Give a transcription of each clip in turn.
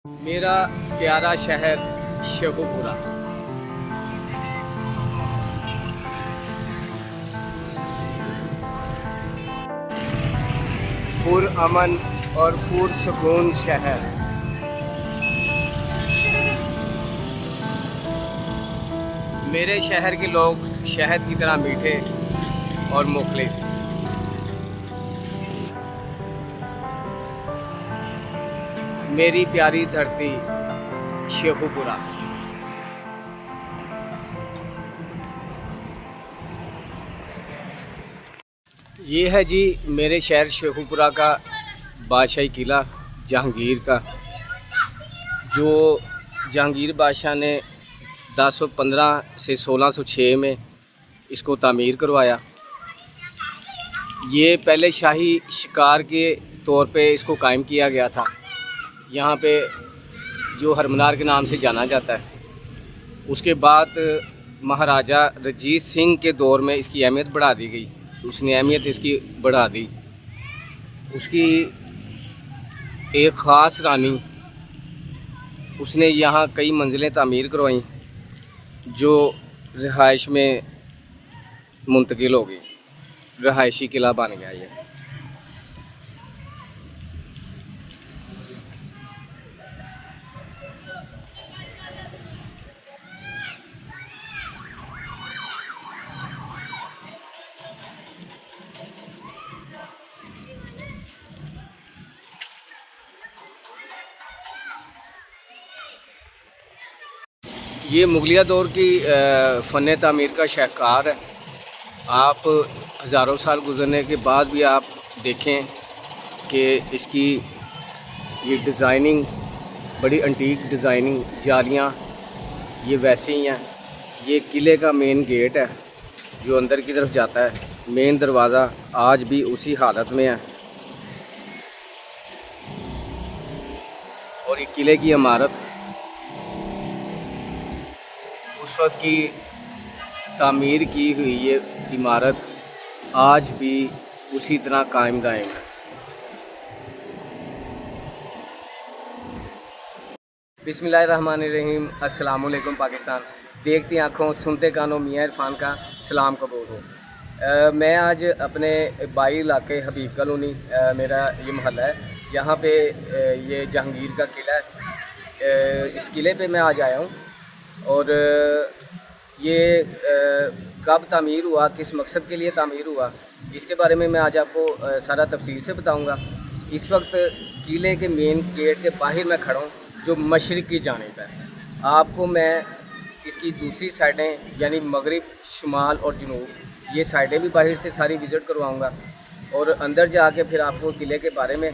मेरा प्यारा शहर शेखुपुरा। पुरअमन और पुरसुकून शहर। मेरे शहर के लोग शहद की तरह मीठे और मुखलिस। मेरी प्यारी धरती शेखुपुरा। ये है जी मेरे शहर शेखुपुरा का बादशाही किला जहांगीर का, जो जहांगीर बादशाह ने 1015 से 1606 में इसको तामीर करवाया। ये पहले शाही शिकार के तौर पे इसको कायम किया गया था, यहाँ पे जो हरमनार के नाम से जाना जाता है। उसके बाद महाराजा रंजीत सिंह के दौर में इसकी अहमियत बढ़ा दी गई, उसने अहमियत इसकी बढ़ा दी। उसकी एक ख़ास रानी, उसने यहाँ कई मंजिलें तामीर करवाईं जो रिहाइश में मुंतकिल हो गई, रिहायशी किला बन गया ये। ये मुगलिया दौर की फ़न तामीर का शाहकार है। आप हज़ारों साल गुज़रने के बाद भी आप देखें कि इसकी ये डिज़ाइनिंग बड़ी एंटीक डिज़ाइनिंग, जालियाँ ये वैसे ही हैं। ये किले का मेन गेट है जो अंदर की तरफ जाता है, मेन दरवाज़ा आज भी उसी हालत में है। और ये किले की इमारत उस वक्त की तामीर की हुई ये इमारत आज भी उसी तरह कायम दायम है। बिस्मिल्लाहिर्रहमानिर्रहीम। अस्सलाम वालेकुम पाकिस्तान। देखती आँखों सुनते कानों मियाँ इरफान का सलाम कबूल हो। मैं आज अपने बाई इलाके हबीब कॉलोनी, मेरा ये मोहल्ला है, यहाँ पे ये जहांगीर का किला है। इस किले पे मैं आज आया हूँ और ये कब तामीर हुआ, किस मकसद के लिए तामीर हुआ, इसके बारे में मैं आज आपको सारा तफसील से बताऊंगा। इस वक्त किले के मेन गेट के बाहर मैं खड़ा हूँ जो मशरिक़ की जानिब है। आपको मैं इसकी दूसरी साइडें यानी मगरिब, शुमाल और जनूब, ये साइडें भी बाहर से सारी विज़िट करवाऊँगा और अंदर जाके फिर आपको किले के बारे में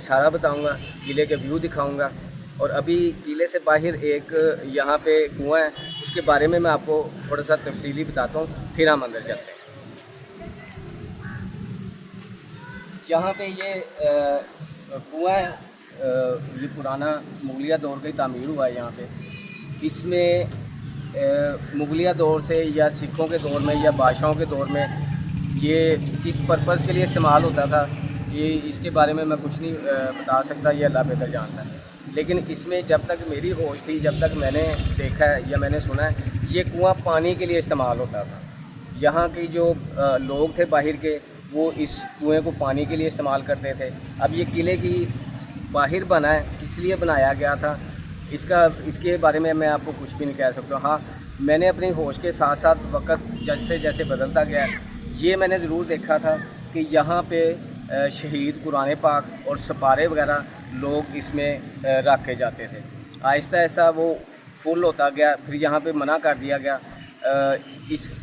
सारा बताऊँगा, किले के व्यू दिखाऊँगा। और अभी किले से बाहर एक यहाँ पे कुआं है, उसके बारे में मैं आपको थोड़ा सा तफसीली बताता हूँ, फिर हम अंदर चलते हैं। यहाँ पे ये कुआं है, ये पुराना मुगलिया दौर का ही तामीर हुआ है यहाँ पे। इसमें मुगलिया दौर से या सिखों के दौर में या बादशाहों के दौर में ये किस पर्पज़ के लिए इस्तेमाल होता था, ये इसके बारे में मैं कुछ नहीं बता सकता, ये अल्लाह बेहतर जानता है। लेकिन इसमें जब तक मेरी होश थी, जब तक मैंने देखा है या मैंने सुना है, ये कुआं पानी के लिए इस्तेमाल होता था। यहाँ के जो लोग थे बाहर के, वो इस कुएं को पानी के लिए इस्तेमाल करते थे। अब ये किले की बाहर बना है, किस लिए बनाया गया था इसके बारे में मैं आपको कुछ भी नहीं कह सकता। हाँ, मैंने अपनी होश के साथ साथ वक्त जैसे जैसे बदलता गया, ये मैंने ज़रूर देखा था कि यहाँ पे शहीद कुरान पाक और सपारे वगैरह लोग इसमें रखे जाते थे। आहिस्ता आहिस्ता वो फुल होता गया, फिर यहाँ पे मना कर दिया गया।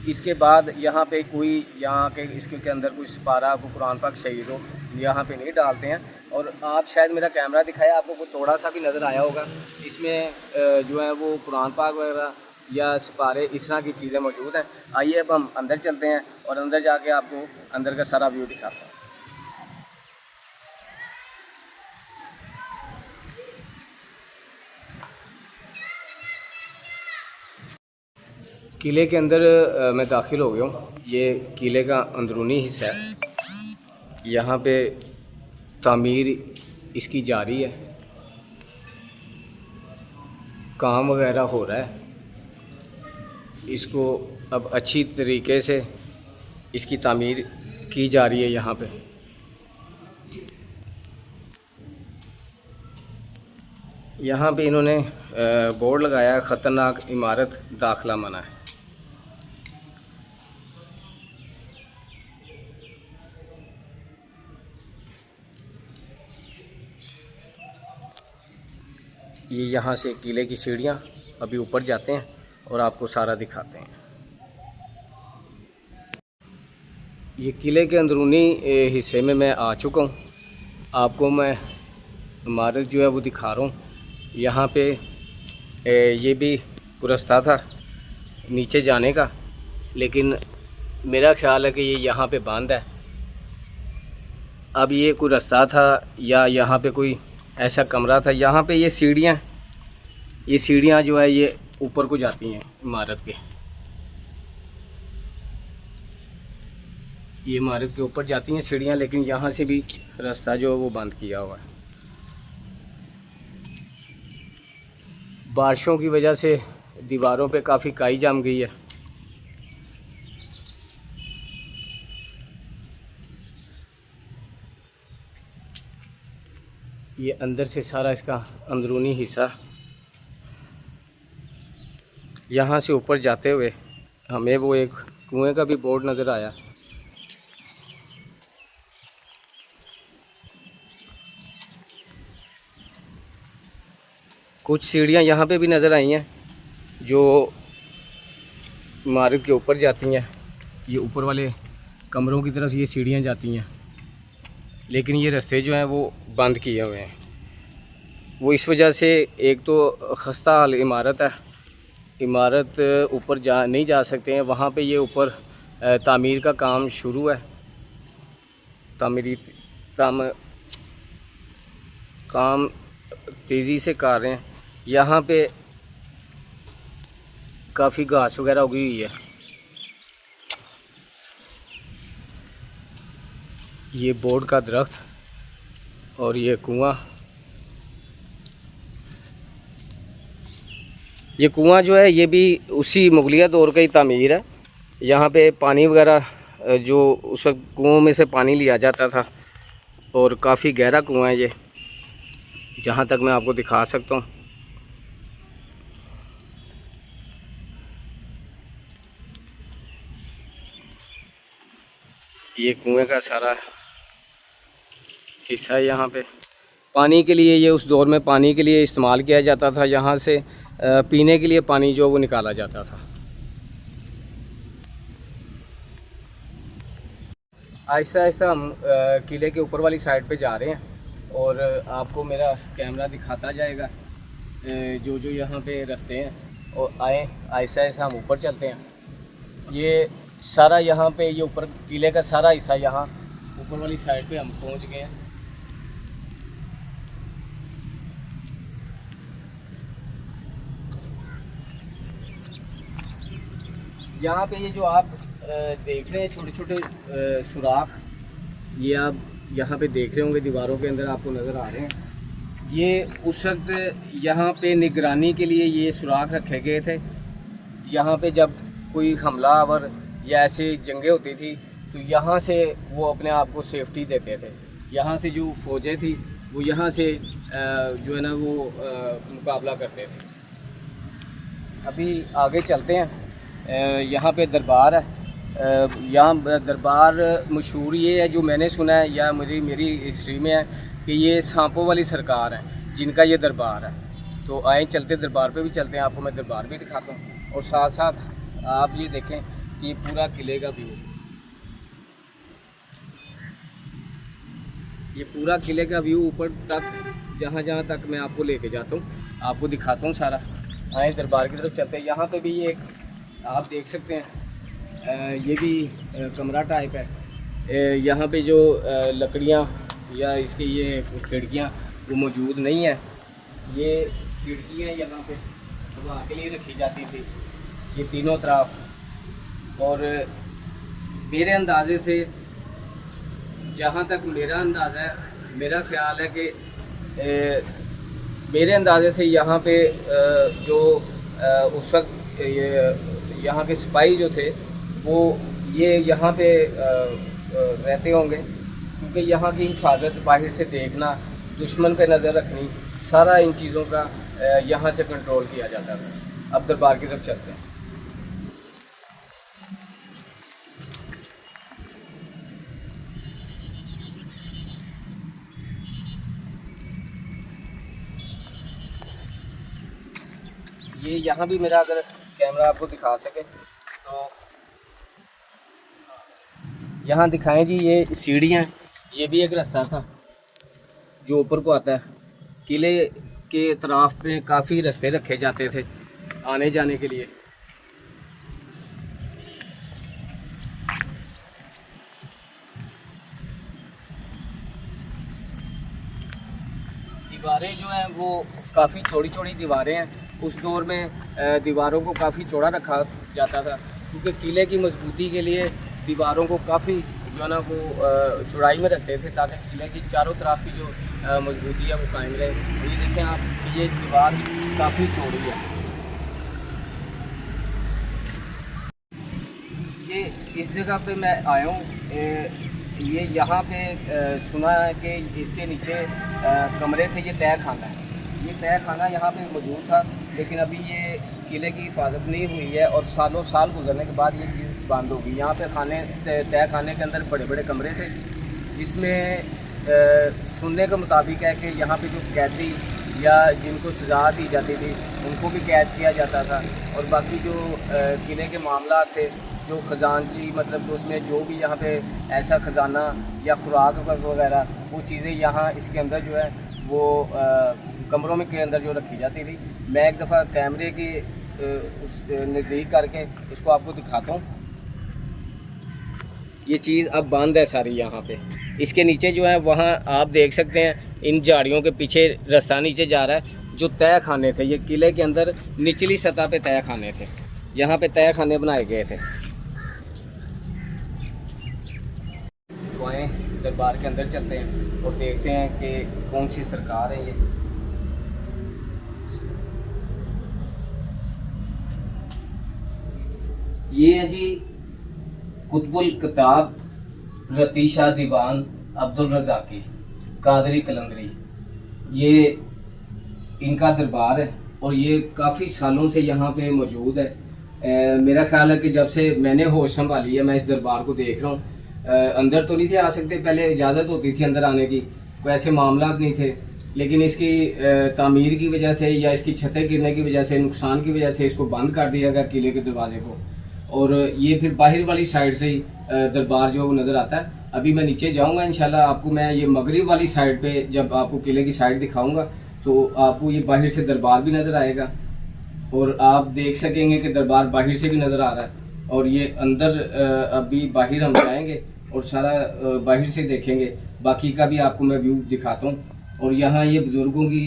इसके बाद यहाँ पे कोई यहाँ के इसके अंदर कोई सपारा को कुरान पाक शहीद हो यहाँ पे नहीं डालते हैं। और आप शायद मेरा कैमरा दिखाया आपको, कोई थोड़ा सा भी नज़र आया होगा, इसमें जो है वो कुरान पाक वगैरह या सपारे इस तरह की चीज़ें मौजूद हैं। आइए अब हम अंदर चलते हैं और अंदर जाके आपको अंदर का सारा व्यू दिखाता हूँ। किले के अंदर मैं दाखिल हो गया हूँ। ये किले का अंदरूनी हिस्सा है, यहाँ पे तामीर इसकी जारी है। काम वगैरह हो रहा है। इसको अब अच्छी तरीके से इसकी तामीर की जा रही है। यहाँ पे इन्होंने बोर्ड लगाया है, ख़तरनाक इमारत दाखिला मना है। ये यहाँ से किले की सीढ़ियाँ, अभी ऊपर जाते हैं और आपको सारा दिखाते हैं। ये किले के अंदरूनी हिस्से में मैं आ चुका हूँ। आपको मैं इमारत जो है वो दिखा रहा हूँ। यहाँ पे ये भी रास्ता था नीचे जाने का, लेकिन मेरा ख़्याल है कि ये यहाँ पे बंद है। अब ये कोई रास्ता था या यहाँ पे कोई ऐसा कमरा था। यहाँ पे ये सीढ़ियाँ जो है ये ऊपर को जाती हैं इमारत के। ये इमारत के ऊपर जाती हैं सीढ़ियाँ, लेकिन यहाँ से भी रास्ता जो है वो बंद किया हुआ है। बारिशों की वजह से दीवारों पे काफ़ी काई जम गई है। ये अंदर से सारा इसका अंदरूनी हिस्सा। यहाँ से ऊपर जाते हुए हमें वो एक कुएं का भी बोर्ड नज़र आया। कुछ सीढ़ियाँ यहाँ पे भी नज़र आई हैं जो इमारत के ऊपर जाती हैं। ये ऊपर वाले कमरों की तरफ ये सीढ़ियाँ जाती हैं, लेकिन ये रास्ते जो हैं वो बंद किए हुए हैं। वो इस वजह से, एक तो खस्ता हाल इमारत है, इमारत ऊपर नहीं जा सकते हैं। वहाँ पे ये ऊपर तामीर का काम शुरू है, काम तेज़ी से कर रहे हैं। यहाँ पे काफ़ी घास वगैरह उगी हुई है। ये बोर्ड का दरख्त और ये कुआं। ये कुआं जो है ये भी उसी मुगलिया दौर का ही तामीर है। यहाँ पे पानी वगैरह जो उस वक्त कुओं में से पानी लिया जाता था, और काफ़ी गहरा कुआं है ये, जहाँ तक मैं आपको दिखा सकता हूँ। ये कुएं का सारा हिस्सा है। यहाँ पे पानी के लिए, ये उस दौर में पानी के लिए इस्तेमाल किया जाता था। यहाँ से पीने के लिए पानी जो वो निकाला जाता था। आहिस्ता आहिस्ता हम किले के ऊपर वाली साइड पे जा रहे हैं, और आपको मेरा कैमरा दिखाता जाएगा जो जो यहाँ पे रास्ते हैं। और आहिस्ता आहिस्ता हम ऊपर चलते हैं। ये सारा यहाँ पे, ये ऊपर किले का सारा हिस्सा, यहाँ ऊपर वाली साइड पे हम पहुँच गए हैं। यहाँ पे ये जो आप देख रहे हैं छोटे छोटे सुराख, ये आप यहाँ पे देख रहे होंगे दीवारों के अंदर आपको नज़र आ रहे हैं। ये उस वक्त यहाँ पे निगरानी के लिए ये सुराख रखे गए थे। यहाँ पे जब कोई हमलावर या ऐसी जंगें होती थी तो यहाँ से वो अपने आप को सेफ्टी देते थे। यहाँ से जो फ़ौजें थी वो यहाँ से जो है ना वो मुकाबला करते थे। अभी आगे चलते हैं। यहाँ पे दरबार है। यहाँ दरबार मशहूर ये है, जो मैंने सुना है या मेरी हिस्ट्री में है, कि ये सांपों वाली सरकार है जिनका ये दरबार है। तो आए चलते दरबार पे भी चलते हैं, आपको मैं दरबार भी दिखाता हूँ। और साथ साथ आप ये देखें कि पूरा किले का व्यू, ये पूरा किले का व्यू ऊपर तक, जहाँ जहाँ तक मैं आपको लेके जाता हूँ आपको दिखाता हूँ सारा। आए दरबार की तरफ चलते हैं। यहाँ पे भी ये एक आप देख सकते हैं, ये भी कमरा टाइप है। यहाँ पे जो लकड़ियाँ या इसके ये खिड़कियाँ वो मौजूद नहीं है। ये खिड़कियाँ यहाँ पे हवा के लिए रखी जाती थी, ये तीनों तरफ। और मेरे अंदाजे से, जहाँ तक मेरा अंदाज़ा है, मेरा ख्याल है कि मेरे अंदाज़े से यहाँ पे जो उस वक्त ये यहाँ के सिपाही जो थे वो ये यहाँ पे रहते होंगे, क्योंकि यहाँ की हिफाजत, बाहर से देखना, दुश्मन पे नज़र रखनी, सारा इन चीज़ों का यहाँ से कंट्रोल किया जाता था। अब दरबार की तरफ चलते हैं। ये यहाँ भी मेरा, अगर कैमरा आपको दिखा सके तो यहाँ दिखाएं जी, ये सीढ़ियाँ, ये भी एक रास्ता था जो ऊपर को आता है। किले के अतराफ पे काफ़ी रास्ते रखे जाते थे आने जाने के लिए। दीवारें जो हैं वो काफ़ी चौड़ी चौड़ी दीवारें हैं। उस दौर में दीवारों को काफ़ी चौड़ा रखा जाता था, क्योंकि किले की मजबूती के लिए दीवारों को काफ़ी जो है ना वो चौड़ाई में रखते थे, ताकि किले की चारों तरफ की जो मजबूती है वो कायम रहे। तो ये देखें आप, ये दीवार काफ़ी चौड़ी है। ये इस जगह पे मैं आया हूँ, ये यहाँ पे सुना है कि इसके नीचे कमरे थे। ये तय खाना है, ये तय खाना यहाँ पे मौजूद था, लेकिन अभी ये किले की हिफाजत नहीं हुई है और सालों साल गुजरने के बाद ये चीज़ बंद होगी। यहाँ पे खाने, तय खाने के अंदर बड़े बड़े कमरे थे, जिसमें सुनने के मुताबिक है कि यहाँ पे जो कैदी या जिनको सज़ा दी जाती थी उनको भी कैद किया जाता था, और बाकी जो किले के मामला थे, जो ख़जानची, मतलब उसमें जो भी यहाँ पे ऐसा ख़जाना या खुराक वगैरह, वो चीज़ें यहाँ इसके अंदर जो है वो कमरों में के अंदर जो रखी जाती थी। मैं एक दफ़ा कैमरे की उस नज़दीक करके इसको आपको दिखाता हूँ। ये चीज़ अब बंद है सारी यहाँ पे। इसके नीचे जो है वहाँ आप देख सकते हैं, इन झाड़ियों के पीछे रास्ता नीचे जा रहा है। जो तय खाने थे, ये किले के अंदर निचली सतह पे तय खाने थे, यहाँ पे तय खाने बनाए गए थे। तो आए दरबार के अंदर चलते हैं और देखते हैं कि कौन सी सरकार है ये है जी कुतुबुल किताब रतीशा दीवान अब्दुल रज़ाकी कादरी कलंदरी। ये इनका दरबार है और ये काफ़ी सालों से यहाँ पे मौजूद है। मेरा ख्याल है कि जब से मैंने होश संभाली है मैं इस दरबार को देख रहा हूँ। अंदर तो नहीं थे आ सकते, पहले इजाज़त होती थी अंदर आने की, कोई ऐसे मामला नहीं थे, लेकिन इसकी तामीर की वजह से या इसकी छतें गिरने की वजह से, नुकसान की वजह से इसको बंद कर दिया गया किले के दरवाजे को। और ये फिर बाहर वाली साइड से ही दरबार जो नज़र आता है। अभी मैं नीचे जाऊंगा इंशाल्लाह, आपको मैं ये मगरिब वाली साइड पे जब आपको किले की साइड दिखाऊंगा तो आपको ये बाहर से दरबार भी नज़र आएगा और आप देख सकेंगे कि दरबार बाहर से भी नज़र आ रहा है। और ये अंदर अभी बाहर हम जाएंगे और सारा बाहर से देखेंगे, बाकी का भी आपको मैं व्यू दिखाता हूँ। और यहाँ ये बुज़ुर्गों की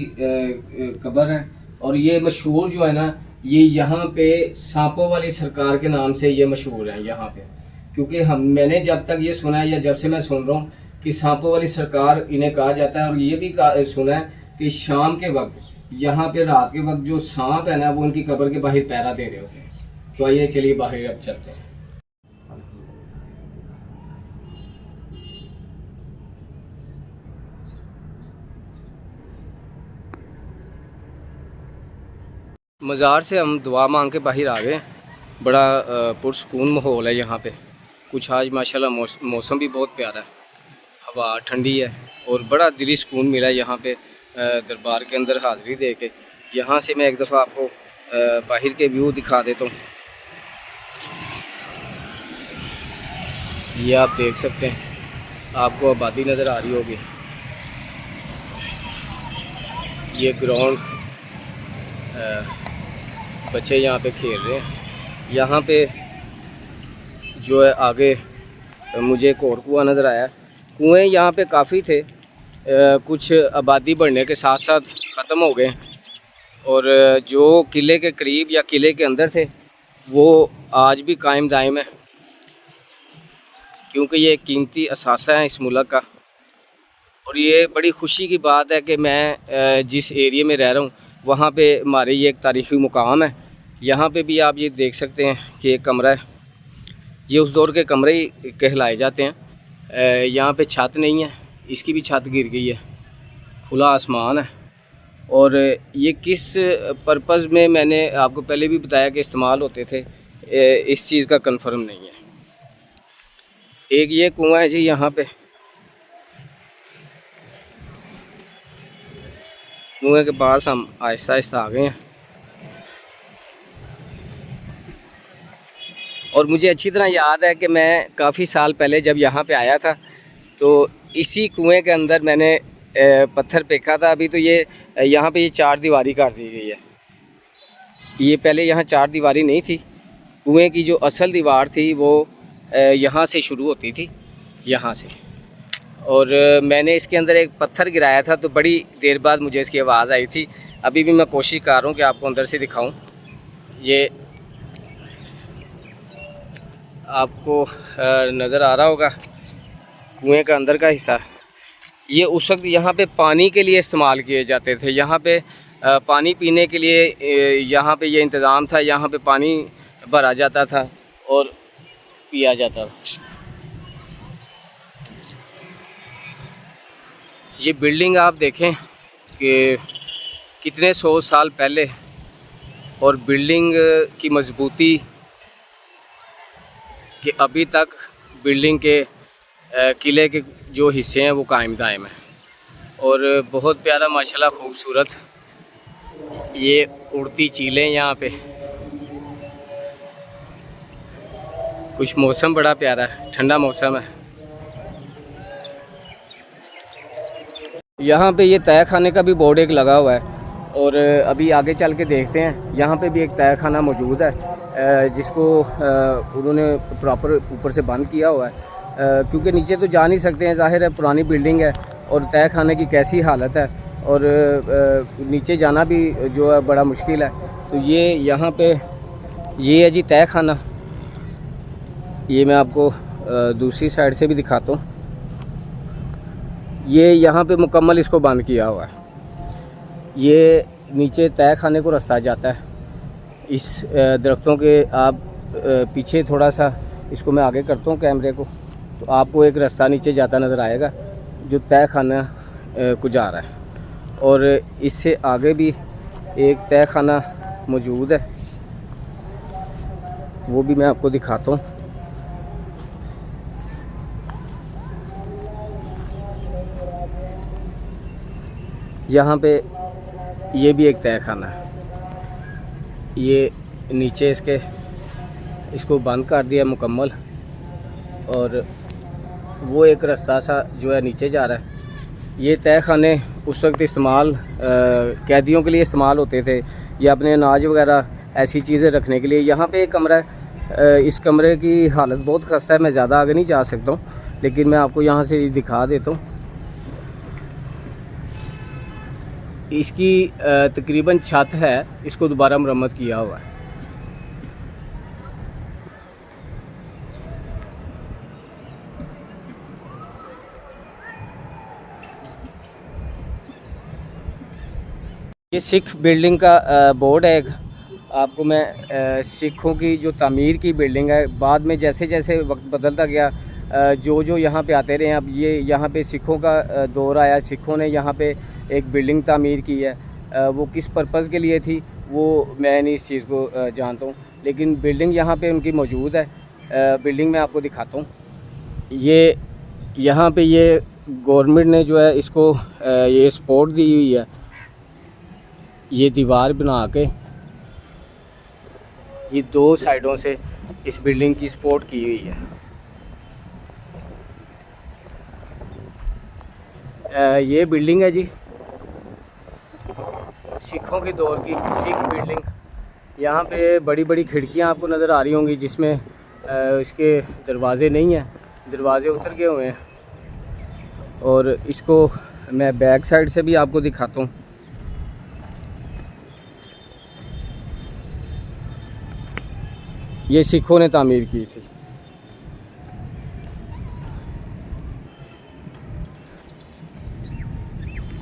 कब्र है, और ये मशहूर जो है ना, ये यहाँ पे सांपों वाली सरकार के नाम से ये मशहूर है यहाँ पे, क्योंकि मैंने जब तक ये सुना है या जब से मैं सुन रहा हूँ कि सांपों वाली सरकार इन्हें कहा जाता है। और ये भी सुना है कि शाम के वक्त यहाँ पे, रात के वक्त, जो सांप है ना वो उनकी कब्र के बाहर पहरा दे रहे होते हैं। तो आइए चलिए बाहर अब चलते हैं। मज़ार से हम दुआ मांग के बाहर आ गए। बड़ा पुरसकून माहौल है यहाँ पे। कुछ आज माशाल्लाह मौसम भी बहुत प्यारा है, हवा ठंडी है और बड़ा दिली सुकून मिला यहाँ पे दरबार के अंदर हाज़िरी दे के। यहाँ से मैं एक दफ़ा आपको बाहर के व्यू दिखा देता हूँ। ये आप देख सकते हैं, आपको आबादी नज़र आ रही होगी। ये ग्राउंड, बच्चे यहाँ पे खेल रहे हैं। यहाँ पे जो है आगे मुझे एक और कुआं नज़र आया। कुएँ यहाँ पे काफ़ी थे, कुछ आबादी बढ़ने के साथ साथ ख़त्म हो गए, और जो किले के करीब या किले के अंदर थे वो आज भी कायम दायम है, क्योंकि ये कीमती असासा है इस मुल्क का। और ये बड़ी खुशी की बात है कि मैं जिस एरिया में रह रहा हूँ वहाँ पे हमारे ये एक तारीख़ी मुकाम है। यहाँ पे भी आप ये देख सकते हैं कि एक कमरा है, ये उस दौर के कमरे ही कहलाए जाते हैं। यहाँ पे छत नहीं है, इसकी भी छत गिर गई है, खुला आसमान है। और ये किस पर्पज़ में मैंने आपको पहले भी बताया कि इस्तेमाल होते थे, इस चीज़ का कंफर्म नहीं है। एक ये कुआं है जी, यहाँ पे कुएं के पास हम आहिस्ता आहिस्ता आ गए हैं। और मुझे अच्छी तरह याद है कि मैं काफ़ी साल पहले जब यहाँ पे आया था तो इसी कुएं के अंदर मैंने पत्थर फेंका था। अभी तो ये यहाँ पे ये चार दीवारी कर दी गई है। ये पहले यहाँ चार दीवारी नहीं थी। कुएं की जो असल दीवार थी वो यहाँ से शुरू होती थी, यहाँ से। और मैंने इसके अंदर एक पत्थर गिराया था तो बड़ी देर बाद मुझे इसकी आवाज़ आई थी। अभी भी मैं कोशिश कर रहा हूँ कि आपको अंदर से दिखाऊं। ये आपको नज़र आ रहा होगा कुएं का अंदर का हिस्सा। ये उस वक्त यहाँ पे पानी के लिए इस्तेमाल किए जाते थे। यहाँ पे पानी पीने के लिए यहाँ पे ये इंतज़ाम था। यहाँ पे पानी भरा जाता था और पिया जाता था। ये बिल्डिंग आप देखें कि कितने 100 साल पहले, और बिल्डिंग की मजबूती कि अभी तक बिल्डिंग के किले के जो हिस्से हैं वो कायम दायम हैं। और बहुत प्यारा माशाल्लाह खूबसूरत ये उड़ती चीलें यहाँ पे। कुछ मौसम बड़ा प्यारा है, ठंडा मौसम है। यहाँ पे ये तय खाने का भी बोर्ड एक लगा हुआ है। और अभी आगे चल के देखते हैं, यहाँ पे भी एक तय खाना मौजूद है जिसको उन्होंने प्रॉपर ऊपर से बंद किया हुआ है क्योंकि नीचे तो जा नहीं सकते हैं, ज़ाहिर है पुरानी बिल्डिंग है और तय खाने की कैसी हालत है और नीचे जाना भी जो है बड़ा मुश्किल है। तो ये यहाँ पे ये है जी तय खाना। ये मैं आपको दूसरी साइड से भी दिखाता हूँ। ये यहाँ पे मुकम्मल इसको बंद किया हुआ है। ये नीचे तय खाने को रास्ता जाता है। इस दरख्तों के आप पीछे थोड़ा सा इसको मैं आगे करता हूँ कैमरे को, तो आपको एक रास्ता नीचे जाता नज़र आएगा जो तय खाना को जा रहा है। और इससे आगे भी एक तय खाना मौजूद है, वो भी मैं आपको दिखाता हूँ। यहाँ पे ये भी एक तय खाना है। ये नीचे इसको बंद कर दिया मुकम्मल, और वो एक रास्ता सा जो है नीचे जा रहा है। ये तय खाने उस वक्त इस्तेमाल कैदियों के लिए इस्तेमाल होते थे या अपने अनाज वगैरह ऐसी चीज़ें रखने के लिए। यहाँ पे एक कमरा है, इस कमरे की हालत बहुत खस्ता है, मैं ज़्यादा आगे नहीं जा सकता हूँ, लेकिन मैं आपको यहाँ से दिखा देता हूँ। इसकी तकरीबन छत है, इसको दोबारा मरम्मत किया हुआ है। ये सिख बिल्डिंग का बोर्ड है। आपको मैं सिखों की जो तामीर की बिल्डिंग है, बाद में जैसे जैसे वक्त बदलता गया जो यहाँ पे आते रहे। अब ये यहाँ पे सिखों का दौर आया, सिखों ने यहाँ पे एक बिल्डिंग तामीर की है। वो किस पर्पज़ के लिए थी वो मैं नहीं इस चीज़ को जानता हूँ, लेकिन बिल्डिंग यहाँ पे उनकी मौजूद है। बिल्डिंग मैं आपको दिखाता हूँ। ये यहाँ पे ये गवर्नमेंट ने जो है इसको ये सपोर्ट दी हुई है। ये दीवार बना के ये दो साइडों से इस बिल्डिंग की सपोर्ट की हुई है। ये बिल्डिंग है जी, सिखों के दौर की सिख बिल्डिंग। यहाँ पे बड़ी बड़ी खिड़कियाँ आपको नज़र आ रही होंगी जिसमें इसके दरवाज़े नहीं हैं, दरवाज़े उतर गए हुए हैं। और इसको मैं बैक साइड से भी आपको दिखाता हूँ। ये सिखों ने तामीर की थी।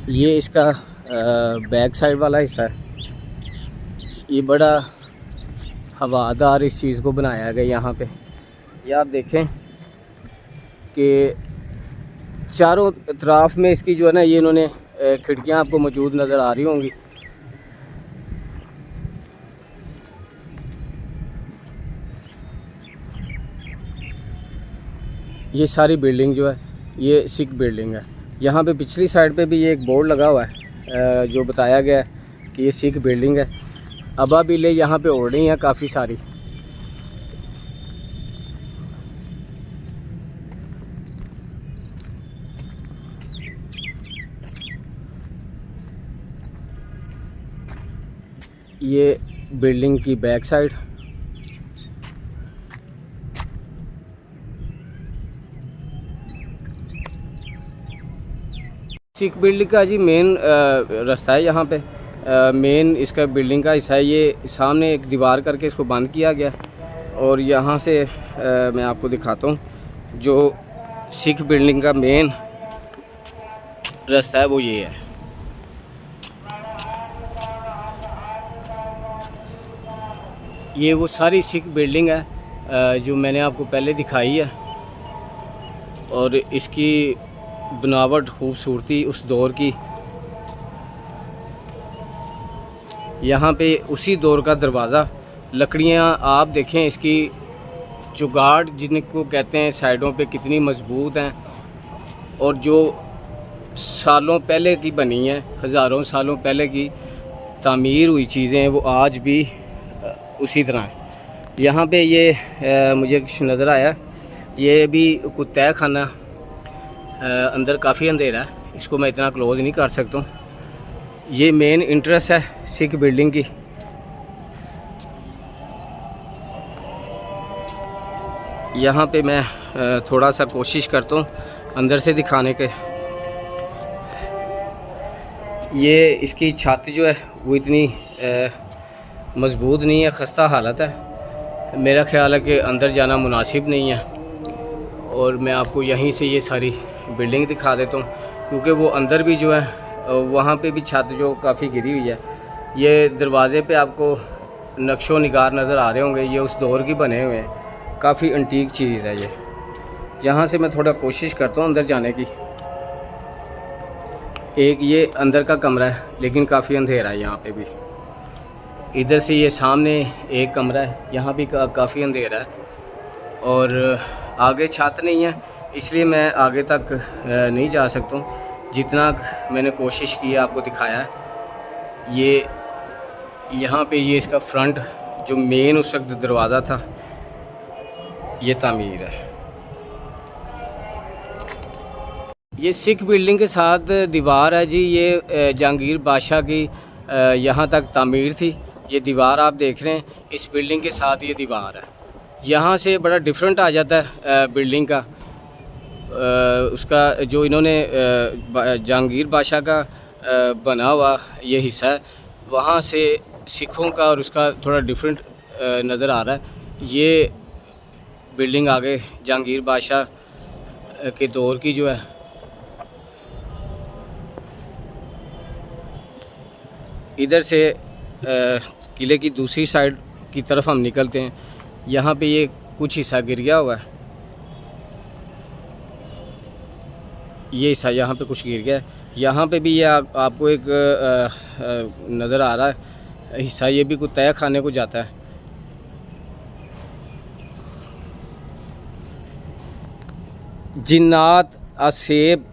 ये इसका बैक साइड वाला हिस्सा है। ये बड़ा हवादार इस चीज़ को बनाया गया यहाँ पे। ये आप देखें कि चारों तरफ में इसकी जो है ना, ये इन्होंने खिड़कियाँ आपको मौजूद नज़र आ रही होंगी। ये सारी बिल्डिंग जो है ये सिख बिल्डिंग है। यहाँ पे पिछली साइड पे भी ये एक बोर्ड लगा हुआ है जो बताया गया है कि ये सिख बिल्डिंग है। अबा बिले यहाँ पे ओढ़ रही हैं काफ़ी सारी। ये बिल्डिंग की बैक साइड। सिख बिल्डिंग का जी मेन रास्ता है यहाँ पे। मेन इसका बिल्डिंग का हिस्सा है। ये सामने एक दीवार करके इसको बंद किया गया और यहाँ से मैं आपको दिखाता हूँ जो सिख बिल्डिंग का मेन रास्ता है वो ये है। ये वो सारी सिख बिल्डिंग है जो मैंने आपको पहले दिखाई है और इसकी बनावट खूबसूरती उस दौर की। यहाँ पे उसी दौर का दरवाज़ा, लकड़ियाँ आप देखें इसकी चुगाड़ जिनको कहते हैं साइडों पे कितनी मज़बूत हैं और जो सालों पहले की बनी हैं, हज़ारों सालों पहले की तामीर हुई चीज़ें हैं वो आज भी उसी तरह है। यहाँ पे ये मुझे कुछ नज़र आया, ये भी कुछ तय खाना अंदर काफ़ी अंधेरा है, इसको मैं इतना क्लोज़ नहीं कर सकता हूँ। ये मेन इंट्रेंस है सिख बिल्डिंग की। यहाँ पे मैं थोड़ा सा कोशिश करता हूँ अंदर से दिखाने के। ये इसकी छत जो है वो इतनी मज़बूत नहीं है, ख़स्ता हालत है। मेरा ख़्याल है कि अंदर जाना मुनासिब नहीं है और मैं आपको यहीं से ये सारी बिल्डिंग दिखा देता हूँ क्योंकि वो अंदर भी जो है वहाँ पे भी छत जो काफ़ी गिरी हुई है। ये दरवाज़े पे आपको नक्शो निगार नज़र आ रहे होंगे, ये उस दौर की बने हुए हैं। काफ़ी एंटीक चीज़ है ये। यहाँ से मैं थोड़ा कोशिश करता हूँ अंदर जाने की। एक ये अंदर का कमरा है लेकिन काफ़ी अंधेरा है यहाँ पे भी। इधर से ये सामने एक कमरा है, यहाँ भी काफ़ी अंधेरा है और आगे छत नहीं है इसलिए मैं आगे तक नहीं जा सकता हूँ। जितना मैंने कोशिश की आपको दिखाया है। ये यहाँ पे ये इसका फ्रंट जो मेन उस वक्त दरवाज़ा था ये तामीर है। ये सिख बिल्डिंग के साथ दीवार है जी, ये जहांगीर बादशाह की यहाँ तक तामीर थी। ये दीवार आप देख रहे हैं, इस बिल्डिंग के साथ ये दीवार है। यहाँ से बड़ा डिफरेंट आ जाता है बिल्डिंग का उसका जो इन्होंने जहांगीर बादशाह का बना हुआ ये हिस्सा है, वहाँ से सिखों का और उसका थोड़ा डिफरेंट नज़र आ रहा है। ये बिल्डिंग आगे जहांगीर बादशाह के दौर की जो है। इधर से किले की दूसरी साइड की तरफ हम निकलते हैं। यहाँ पे ये कुछ हिस्सा गिर गया हुआ है, ये हिस्सा यहाँ पे कुछ गिर गया है। यहाँ पे भी ये आपको एक नज़र आ रहा है हिस्सा, ये भी कुछ तय खाने को जाता है। जिन्नात, असेब,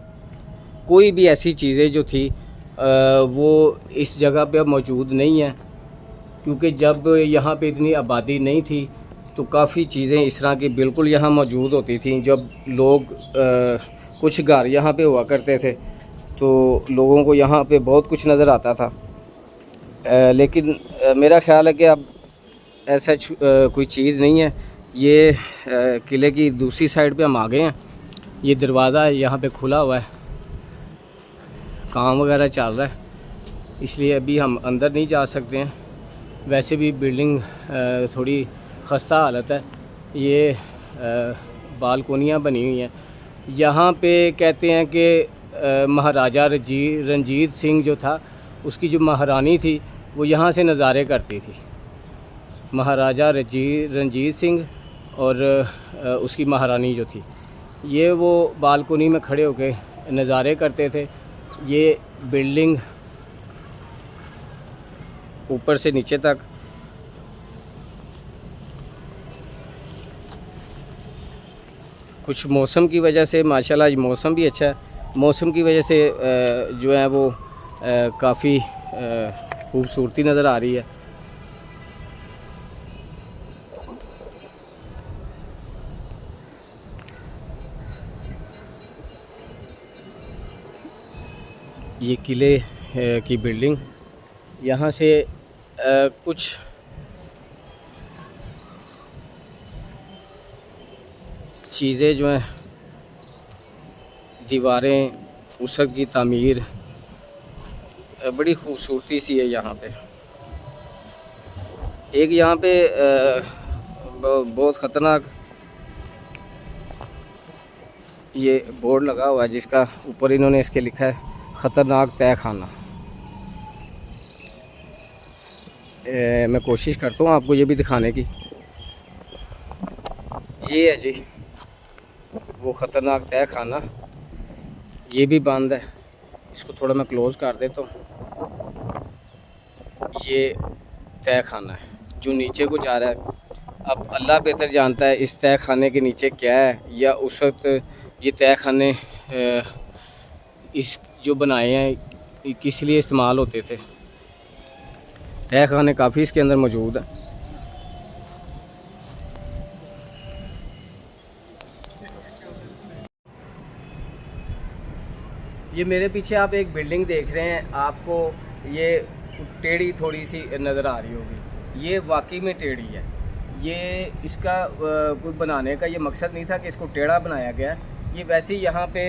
कोई भी ऐसी चीज़ें जो थी वो इस जगह पे अब मौजूद नहीं है क्योंकि जब यहाँ पे इतनी आबादी नहीं थी तो काफ़ी चीज़ें इस तरह की बिल्कुल यहाँ मौजूद होती थी। जब लोग कुछ घर यहाँ पे हुआ करते थे तो लोगों को यहाँ पे बहुत कुछ नज़र आता था। लेकिन मेरा ख़्याल है कि अब ऐसा कोई चीज़ नहीं है। ये किले की दूसरी साइड पे हम आ गए हैं। ये दरवाज़ा है, यहाँ पे खुला हुआ है, काम वगैरह चल रहा है इसलिए अभी हम अंदर नहीं जा सकते हैं। वैसे भी बिल्डिंग थोड़ी खस्ता हालत है। ये बालकोनियाँ बनी हुई हैं। यहाँ पे कहते हैं कि महाराजा रंजीत सिंह जो था, उसकी जो महारानी थी वो यहाँ से नज़ारे करती थी। महाराजा रंजीत सिंह और उसकी महारानी जो थी, ये वो बालकोनी में खड़े होकर नज़ारे करते थे। ये बिल्डिंग ऊपर से नीचे तक कुछ मौसम की वजह से, माशाल्लाह आज मौसम भी अच्छा है, मौसम की वजह से जो है वो काफ़ी खूबसूरती नज़र आ रही है। ये किले की बिल्डिंग, यहाँ से कुछ चीज़ें जो हैं, दीवारें, उसक की तामीर, बड़ी खूबसूरती सी है यहाँ पे। एक यहाँ पे बहुत ख़तरनाक ये बोर्ड लगा हुआ है जिसका ऊपर इन्होंने इसके लिखा है ख़तरनाक तय खाना। मैं कोशिश करता हूँ आपको ये भी दिखाने की। ये है जी वो ख़तरनाक तय खाना, ये भी बंद है। इसको थोड़ा मैं क्लोज़ कर देता हूँ। ये तय खाना है जो नीचे को जा रहा है। अब अल्लाह बेहतर जानता है इस तय खाने के नीचे क्या है, या उस वक्त ये तय खाने इस जो बनाए हैं किस लिए इस्तेमाल होते थे। तय खाने काफ़ी इसके अंदर मौजूद है। ये मेरे पीछे आप एक बिल्डिंग देख रहे हैं, आपको ये टेढ़ी थोड़ी सी नज़र आ रही होगी। ये वाकई में टेढ़ी है। ये इसका कोई बनाने का ये मकसद नहीं था कि इसको टेढ़ा बनाया गया है। ये वैसे ही यहाँ पे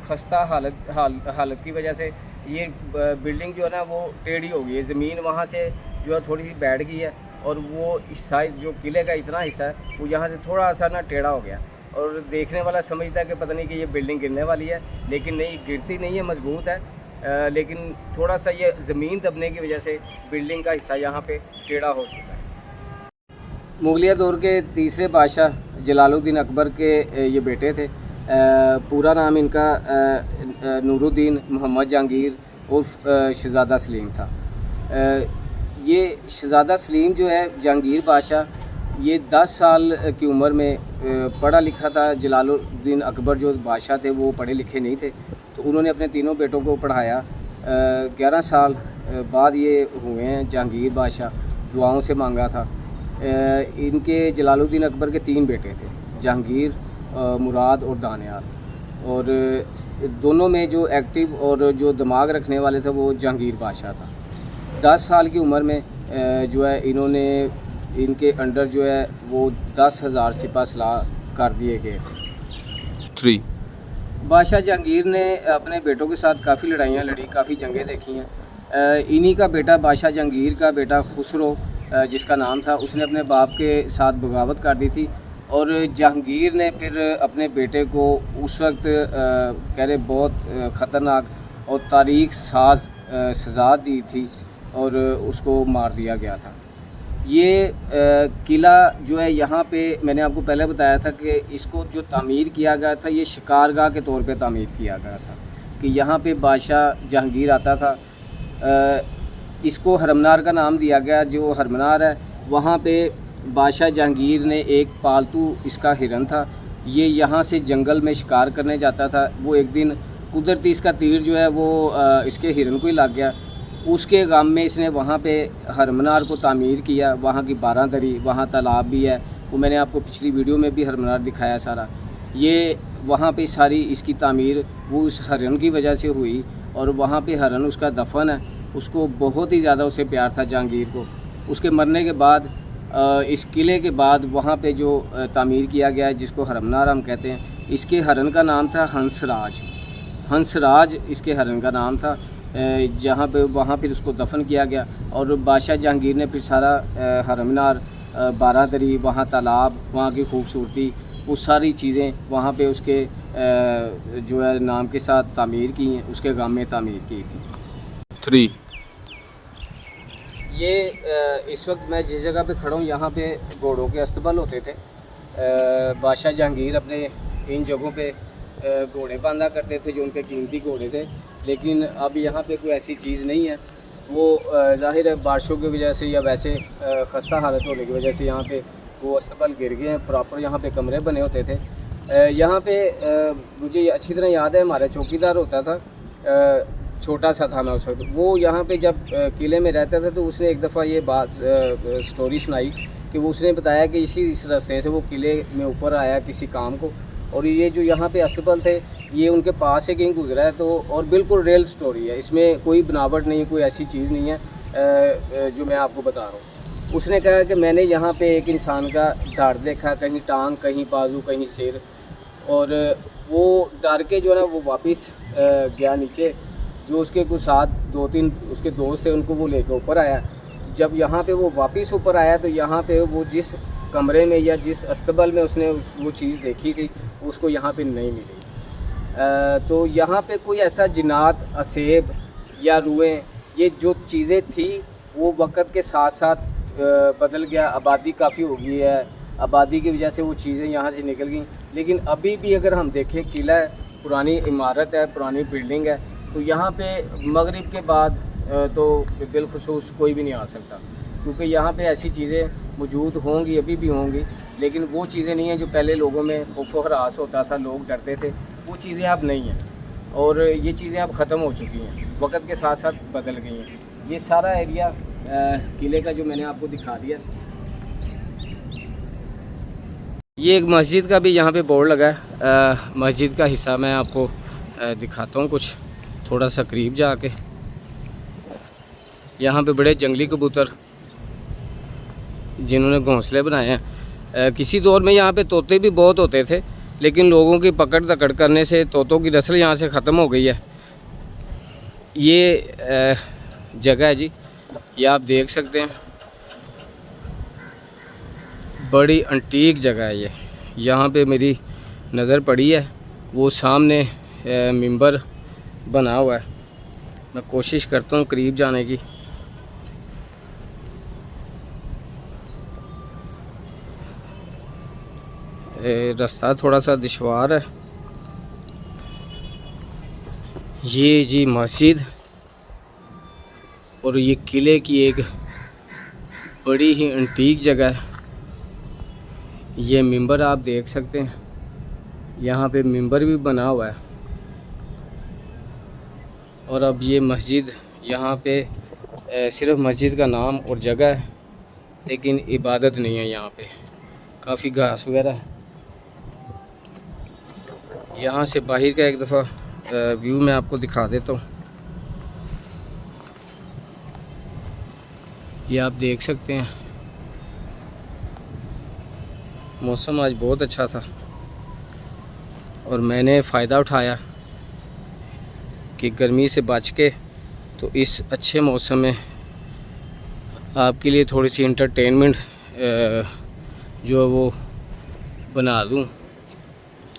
खस्ता हालत की वजह से ये बिल्डिंग जो है ना वो टेढ़ी हो गई है। ज़मीन वहाँ से जो है थोड़ी सी बैठ गई है और वो हिस्सा जो किले का इतना हिस्सा है वो यहाँ से थोड़ा सा ना टेढ़ा हो गया। और देखने वाला समझता है कि पता नहीं कि ये बिल्डिंग गिरने वाली है, लेकिन नहीं, गिरती नहीं है, मजबूत है। लेकिन थोड़ा सा ये ज़मीन दबने की वजह से बिल्डिंग का हिस्सा यहाँ पे टेढ़ा हो चुका है। मुगलिया दौर के तीसरे बादशाह जलालुद्दीन अकबर के ये बेटे थे। पूरा नाम इनका नूरुद्दीन मोहम्मद जहांगीर उर्फ शहज़ादा सलीम था। ये शहज़ादा सलीम जो है जहांगीर बादशाह, ये 10 साल की उम्र में पढ़ा लिखा था। जलालुद्दीन अकबर जो बादशाह थे वो पढ़े लिखे नहीं थे, तो उन्होंने अपने तीनों बेटों को पढ़ाया। 11 साल बाद ये हुए हैं जहांगीर बादशाह, दुआओं से मांगा था। इनके जलालुद्दीन अकबर के 3 बेटे थे, जहांगीर, मुराद और दानियाल। और दोनों में जो एक्टिव और जो दिमाग रखने वाले थे वो जहांगीर बादशाह था। 10 साल की उम्र में जो है इन्होंने, इनके अंडर जो है वो 10,000 सिपा सलाह कर दिए गए थे। बादशाह जहांगीर ने अपने बेटों के साथ काफ़ी लड़ाइयाँ लड़ी, काफ़ी जंगें देखी हैं। इन्हीं का बेटा, बादशाह जहांगीर का बेटा खुसरो जिसका नाम था, उसने अपने बाप के साथ बगावत कर दी थी। और जहांगीर ने फिर अपने बेटे को उस वक्त कह रहे बहुत ख़तरनाक और तारीख साज सज़ा दी थी और उसको मार दिया गया था। ये किला जो है यहाँ पे मैंने आपको पहले बताया था कि इसको जो तामीर किया गया था ये शिकारगाह के तौर पे तामीर किया गया था कि यहाँ पे बादशाह जहांगीर आता था। इसको हरमनार का नाम दिया गया। जो हरमनार है वहाँ पे बादशाह जहांगीर ने एक पालतू इसका हिरन था, ये यहाँ से जंगल में शिकार करने जाता था। वो एक दिन कुदरती इसका तीर जो है वो इसके हिरन को ही लग गया। उसके गम में इसने वहाँ पे हरमनार को तामीर किया। वहाँ की बारादरी, वहाँ तालाब भी है, वो मैंने आपको पिछली वीडियो में भी हरमनार दिखाया सारा। ये वहाँ पे सारी इसकी तामीर वो उस हरन की वजह से हुई। और वहाँ पे हरन उसका दफन है। उसको बहुत ही ज़्यादा उसे प्यार था जहांगीर को। उसके मरने के बाद इस किले के बाद वहाँ पे जो तामीर किया गया है जिसको हरमनार हम कहते हैं, इसके हरन का नाम था हंसराज। हंसराज इसके हरन का नाम था, जहाँ पे वहाँ फिर उसको दफन किया गया। और बादशाह जहांगीर ने फिर सारा हरमनार, बारादरी, वहाँ तालाब, वहाँ की खूबसूरती वो सारी चीज़ें वहाँ पे उसके जो है नाम के साथ तामीर की हैं, उसके गाम में तामीर की थी। 3 ये इस वक्त मैं जिस जगह पे खड़ा हूँ यहाँ पे घोड़ों के अस्तबल होते थे। बादशाह जहांगीर अपने इन जगहों पे घोड़े बांधा करते थे जो उनके कीमती घोड़े थे, लेकिन अब यहाँ पे कोई ऐसी चीज़ नहीं है। वो ज़ाहिर है बारिशों की वजह से या वैसे खस्ता हालत होने की वजह से यहाँ पे वो अस्तबल गिर गए हैं। प्रॉपर यहाँ पे कमरे बने होते थे। यहाँ पे मुझे अच्छी तरह याद है हमारा चौकीदार होता था, छोटा सा था मैं उस वक्त। वो यहाँ पे जब किले में रहता था तो उसने एक दफ़ा ये बात स्टोरी सुनाई कि वो उसने बताया कि इस रास्ते से वो किले में ऊपर आया किसी काम को, और ये जो यहाँ पे अस्तबल थे ये उनके पास से कहीं गुजरा है। तो और बिल्कुल रियल स्टोरी है, इसमें कोई बनावट नहीं है, कोई ऐसी चीज़ नहीं है जो मैं आपको बता रहा हूँ। उसने कहा कि मैंने यहाँ पे एक इंसान का धड़ देखा, कहीं टांग, कहीं बाजू, कहीं सिर, और वो डर के जो है ना वो वापस गया नीचे। जो उसके कुछ साथ 2-3 उसके दोस्त थे उनको वो लेकर ऊपर आया। जब यहाँ पे वो वापस ऊपर आया तो यहाँ पे वो जिस कमरे में या जिस अस्तबल में उसने वो चीज़ देखी थी उसको यहाँ पे नहीं मिली। तो यहाँ पे कोई ऐसा जिन्नात, असेब या रूहें, ये जो चीज़ें थी वो वक़्त के साथ साथ बदल गया। आबादी काफ़ी हो गई है, आबादी की वजह से वो चीज़ें यहाँ से निकल गई। लेकिन अभी भी अगर हम देखें, किला है, पुरानी इमारत है, पुरानी बिल्डिंग है, तो यहाँ पे मगरिब के बाद तो बिलखुसूस कोई भी नहीं आ सकता, क्योंकि यहाँ पे ऐसी चीज़ें मौजूद होंगी, अभी भी होंगी, लेकिन वो चीज़ें नहीं हैं जो पहले लोगों में खौफ व हरास होता था, लोग डरते थे, वो चीज़ें अब नहीं हैं। और ये चीज़ें अब ख़त्म हो चुकी हैं, वक़्त के साथ साथ बदल गई हैं। ये सारा एरिया किले का जो मैंने आपको दिखा दिया। ये एक मस्जिद का भी यहाँ पे बोर्ड लगा है। मस्जिद का हिस्सा मैं आपको दिखाता हूँ कुछ थोड़ा सा करीब जाके। यहाँ पे बड़े जंगली कबूतर जिन्होंने घोंसले बनाए हैं। किसी दौर में यहाँ पे तोते भी बहुत होते थे, लेकिन लोगों की पकड़ दकड़ करने से तोतों की नस्ल यहाँ से ख़त्म हो गई है। ये जगह है जी, ये आप देख सकते हैं, बड़ी अंटीक जगह है ये। यहाँ पे मेरी नज़र पड़ी है, वो सामने मिंबर बना हुआ है। मैं कोशिश करता हूँ करीब जाने की। रास्ता थोड़ा सा दुश्वार है। ये जी मस्जिद और ये किले की एक बड़ी ही एंटीक जगह है। ये मिंबर आप देख सकते हैं, यहाँ पे मिंबर भी बना हुआ है। और अब ये मस्जिद यहाँ पे सिर्फ मस्जिद का नाम और जगह है, लेकिन इबादत नहीं है। यहाँ पे काफ़ी घास वगैरह है। यहाँ से बाहर का एक दफ़ा व्यू मैं आपको दिखा देता हूँ। ये आप देख सकते हैं, मौसम आज बहुत अच्छा था और मैंने फ़ायदा उठाया कि गर्मी से बच के तो इस अच्छे मौसम में आपके लिए थोड़ी सी इंटरटेनमेंट जो है वो बना दूँ।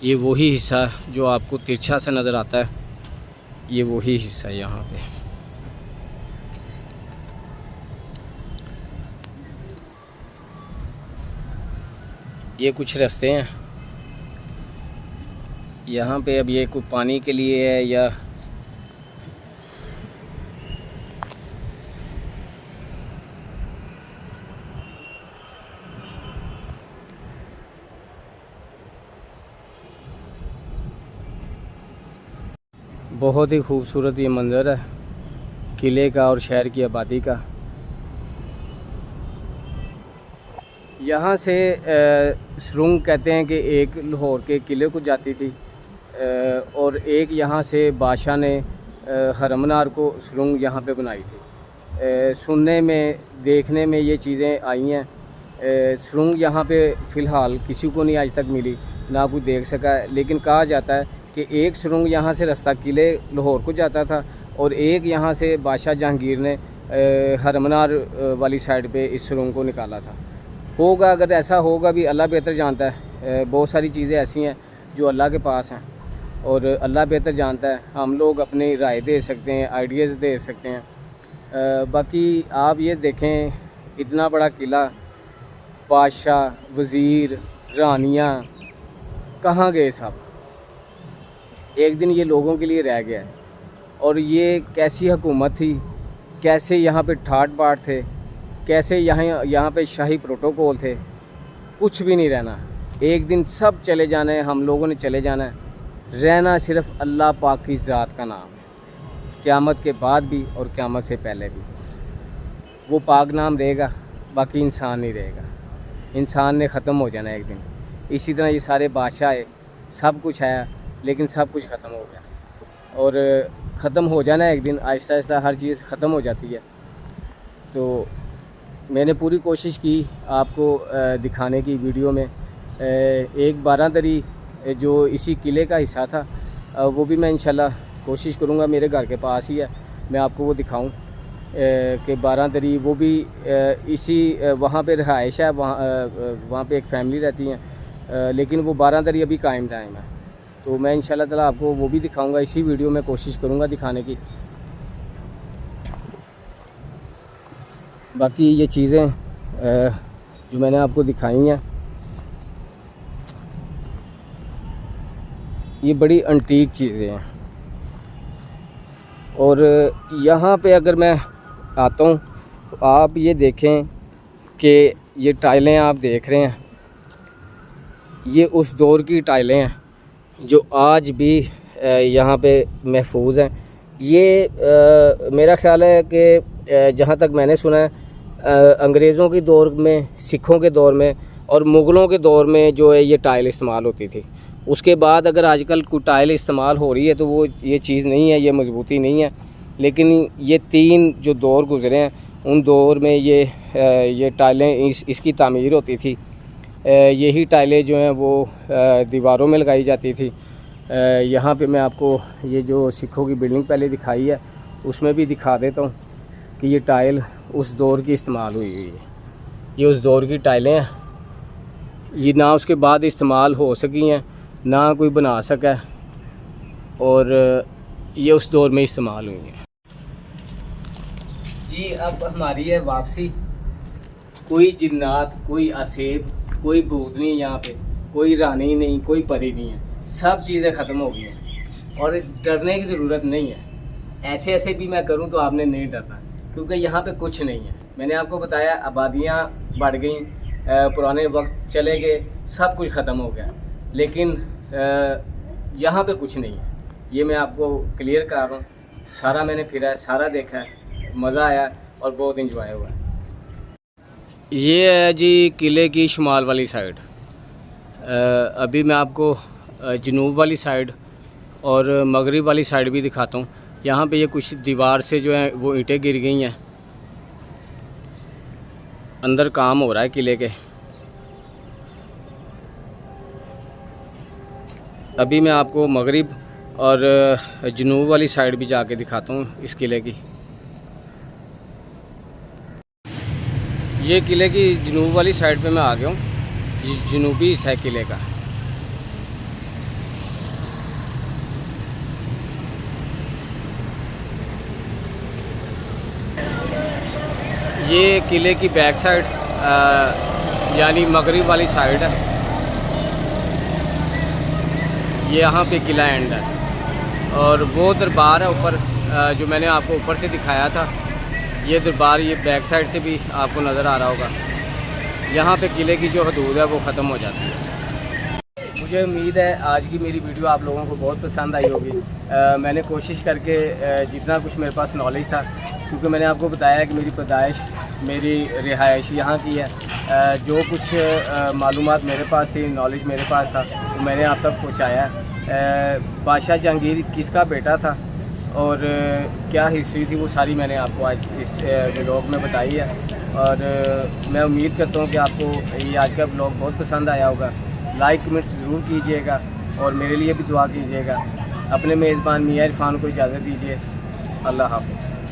ये वही हिस्सा जो आपको तिरछा सा नज़र आता है, ये वही हिस्सा है यहाँ पे। ये कुछ रास्ते हैं यहाँ पे। अब ये कोई पानी के लिए है या बहुत ही खूबसूरत ये मंज़र है किले का और शहर की आबादी का। यहाँ से सुरंग कहते हैं कि एक लाहौर के किले को जाती थी और एक यहाँ से बादशाह ने हरमनार को सुरंग यहाँ पे बनाई थी। सुनने में, देखने में ये चीज़ें आई हैं। सुरंग यहाँ पे फ़िलहाल किसी को नहीं आज तक मिली, ना कोई देख सका है। लेकिन कहा जाता है कि एक सुरंग यहाँ से रास्ता किले लाहौर को जाता था और एक यहाँ से बादशाह जहांगीर ने हरमनार वाली साइड पे इस सुरंग को निकाला था। होगा, अगर ऐसा होगा भी अल्लाह बेहतर जानता है, बहुत सारी चीज़ें ऐसी हैं जो अल्लाह के पास हैं और अल्लाह बेहतर जानता है। हम लोग अपनी राय दे सकते हैं, आइडियाज़ दे सकते हैं। बाकी आप ये देखें, इतना बड़ा किला, बादशाह, वज़ीर, रानियाँ कहाँ गए सब? एक दिन ये लोगों के लिए रह गया है। और ये कैसी हुकूमत थी, कैसे यहाँ पे ठाट बाट थे, कैसे यहाँ पे शाही प्रोटोकॉल थे, कुछ भी नहीं रहना। एक दिन सब चले जाना है, हम लोगों ने चले जाना है। रहना सिर्फ़ अल्लाह पाक की ज़ात का नाम है, क़यामत के बाद भी और क़यामत से पहले भी। वो पाक नाम रहेगा, बाकी इंसान नहीं रहेगा। इंसान ने ख़त्म हो जाना एक दिन। इसी तरह ये सारे बादशाह आए, सब कुछ आया, लेकिन सब कुछ ख़त्म हो गया और ख़त्म हो जाना है एक दिन। आहिस्ता आहिस्ता हर चीज़ ख़त्म हो जाती है। तो मैंने पूरी कोशिश की आपको दिखाने की वीडियो में। एक बारादरी जो इसी किले का हिस्सा था, वो भी मैं इंशाल्लाह कोशिश करूँगा, मेरे घर के पास ही है, मैं आपको वो दिखाऊं कि बारादरी वो भी इसी वहाँ पे रहाइश है, वहाँ पे एक फ़ैमिली रहती है, लेकिन वो बारादरी अभी कायम दायम है। तो मैं इंशाल्लाह ताला आपको वो भी दिखाऊंगा, इसी वीडियो में कोशिश करूँगा दिखाने की। बाकी ये चीज़ें जो मैंने आपको दिखाई हैं, ये बड़ी अंटीक चीज़ें हैं। और यहाँ पे अगर मैं आता हूँ तो आप ये देखें कि ये टाइलें आप देख रहे हैं, ये उस दौर की टाइलें हैं जो आज भी यहाँ पे महफूज हैं। ये मेरा ख़्याल है कि जहाँ तक मैंने सुना है, अंग्रेज़ों के दौर में, सिखों के दौर में और मुग़लों के दौर में जो है ये टाइल इस्तेमाल होती थी। उसके बाद अगर आजकल कोई टाइल इस्तेमाल हो रही है तो वो ये चीज़ नहीं है, ये मजबूती नहीं है। लेकिन ये 3 जो दौर गुज़रे हैं, उन दौर में ये टाइलें इसकी तामीर होती थी। यही टाइलें जो हैं वो दीवारों में लगाई जाती थी। यहाँ पे मैं आपको ये जो सिखों की बिल्डिंग पहले दिखाई है, उसमें भी दिखा देता हूँ कि ये टाइल उस दौर की इस्तेमाल हुई है। ये उस दौर की टाइलें हैं। ये ना उसके बाद इस्तेमाल हो सकी हैं, ना कोई बना सका है, और ये उस दौर में इस्तेमाल हुई हैं। जी अब हमारी है वापसी। कोई जिन्नात, कोई असेब, कोई भूत नहीं, यहाँ पे कोई रानी नहीं, कोई परी नहीं है। सब चीज़ें ख़त्म हो गई हैं और डरने की ज़रूरत नहीं है। ऐसे ऐसे भी मैं करूँ तो आपने नहीं डरना, क्योंकि यहाँ पे कुछ नहीं है। मैंने आपको बताया, आबादियाँ बढ़ गई, पुराने वक्त चले गए, सब कुछ ख़त्म हो गया, लेकिन यहाँ पे कुछ नहीं है। ये मैं आपको क्लियर कर रहा हूँ। सारा मैंने फिरा है, सारा देखा है, मज़ा आया और बहुत इंजॉय हुआ। ये है जी किले की शुमाल वाली साइड। अभी मैं आपको जनूब वाली साइड और मगरिब वाली साइड भी दिखाता हूँ। यहाँ पे ये कुछ दीवार से जो है वो ईंटें गिर गई हैं। अंदर काम हो रहा है किले के। अभी मैं आपको मगरिब और जनूब वाली साइड भी जाके दिखाता हूँ इस किले की। ये किले की जनूब वाली साइड पे मैं आ गया हूँ। ये जनूबी हिस्सा है किले का। ये किले की बैक साइड यानी मगरिब वाली साइड है। ये यहाँ पे किला एंड है और वो दरबार है ऊपर, जो मैंने आपको ऊपर से दिखाया था। ये दरबार ये बैक साइड से भी आपको नज़र आ रहा होगा। यहाँ पे किले की जो हदूद है वो ख़त्म हो जाती है। मुझे उम्मीद है आज की मेरी वीडियो आप लोगों को बहुत पसंद आई होगी। मैंने कोशिश करके जितना कुछ मेरे पास नॉलेज था, क्योंकि मैंने आपको बताया कि मेरी पैदाइश, मेरी रिहाइश यहाँ की है, जो कुछ मालूमात मेरे पास थी, नॉलेज मेरे पास था, तो मैंने आप तक पहुँचाया। बादशाह जहांगीर किसका बेटा था और क्या हिस्ट्री थी, वो सारी मैंने आपको आज इस व्लॉग में बताई है। और मैं उम्मीद करता हूँ कि आपको ये आज का व्लॉग बहुत पसंद आया होगा। लाइक कमेंट्स ज़रूर कीजिएगा और मेरे लिए भी दुआ कीजिएगा। अपने मेज़बान मियां इरफान को इजाज़त दीजिए। अल्लाह हाफ़िज़।